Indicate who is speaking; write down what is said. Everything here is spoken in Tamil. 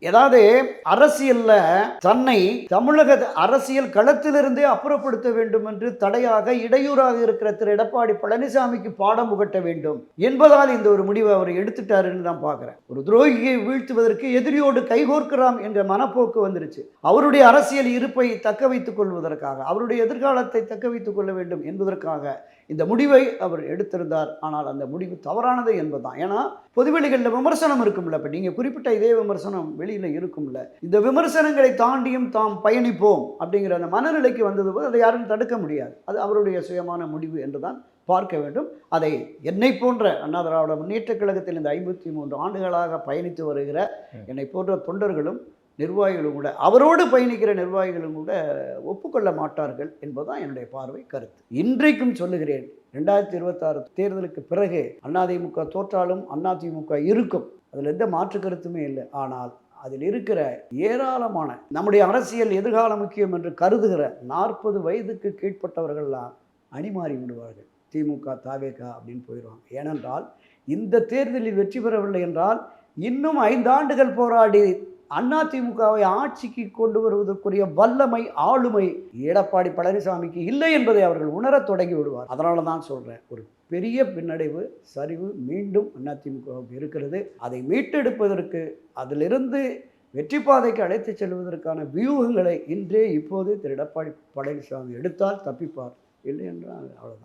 Speaker 1: ஏதாவது அரசியல்ல தன்னை தமிழக அரசியல் களத்திலிருந்தே அப்புறப்படுத்த வேண்டும் என்று தடையாக இடையூறாக இருக்கிற திரு எடப்பாடி பழனிசாமிக்கு பாடம் புகட்ட வேண்டும் என்பதால் இந்த ஒரு முடிவை அவர் எடுத்துட்டாருன்னு தான் பார்க்கிறேன். ஒரு துரோகியை வீழ்த்துவதற்கு எதிரியோடு கைகோர்க்கிறாம் என்ற மனப்போக்கு வந்துருச்சு. அவருடைய அரசியல் இருப்பை தக்க வைத்துக் கொள்வதற்காக, அவருடைய எதிர்காலத்தை தக்க வைத்துக் கொள்ள வேண்டும் என்பதற்காக இந்த முடிவை அவர் எடுத்திருந்தார். ஆனால் அந்த முடிவு தவறானது என்பதுதான். ஏன்னா பொதுவெளிகளில் விமர்சனம் இருக்கும்ல, இப்போ நீங்கள் குறிப்பிட்ட இதே விமர்சனம் வெளியில் இருக்கும்ல, இந்த விமர்சனங்களை தாண்டியும் தாம் பயணிப்போம் அப்படிங்கிற அந்த மனநிலைக்கு வந்தது போது அதை யாரும் தடுக்க முடியாது. அது அவருடைய சுயமான முடிவு என்றுதான் பார்க்க வேண்டும். அதை என்னை போன்ற அண்ணா திராவிட முன்னேற்றக் கழகத்தில் இந்த 53 ஆண்டுகளாக பயணித்து வருகிற என்னை போன்ற தொண்டர்களும் நிர்வாகிகளும் கூட, அவரோடு பயணிக்கிற நிர்வாகிகளும் கூட ஒப்புக்கொள்ள மாட்டார்கள் என்பதுதான் என்னுடைய பார்வை, கருத்து. இன்றைக்கும் சொல்லுகிறேன், 2026 தேர்தலுக்கு பிறகு அதிமுக தோற்றாலும் அதிமுக இருக்கும், அதில் எந்த மாற்று கருத்துமே இல்லை. ஆனால் அதில் இருக்கிற ஏராளமான நம்முடைய அரசியல் எதிர்காலம் முக்கியம் என்று கருதுகிற 40 வயதுக்கு கீழ்ப்பட்டவர்கள்லாம் அணிமாறி விடுவார்கள். திமுக தாவேக அப்படின்னு போயிடுவாங்க. ஏனென்றால் இந்த தேர்தலில் வெற்றி பெறவில்லை என்றால் இன்னும் 5 ஆண்டுகள் போராடி அதிமுகவை ஆட்சிக்கு கொண்டு வருவதற்குரிய வல்லமை, ஆளுமை எடப்பாடி பழனிசாமிக்கு இல்லை என்பதை அவர்கள் உணரத் தொடங்கி விடுவார். அதனால தான் சொல்கிறேன், ஒரு பெரிய பின்னடைவு, சரிவு மீண்டும் அதிமுகவுக்கு இருக்கிறது. அதை மீட்டெடுப்பதற்கு, அதிலிருந்து வெற்றி பாதைக்கு அழைத்து செல்வதற்கான வியூகங்களை இன்றே இப்போது திரு எடப்பாடி பழனிசாமி எடுத்தால் தப்பிப்பார், இல்லை என்றால் அவ்வளோதான்.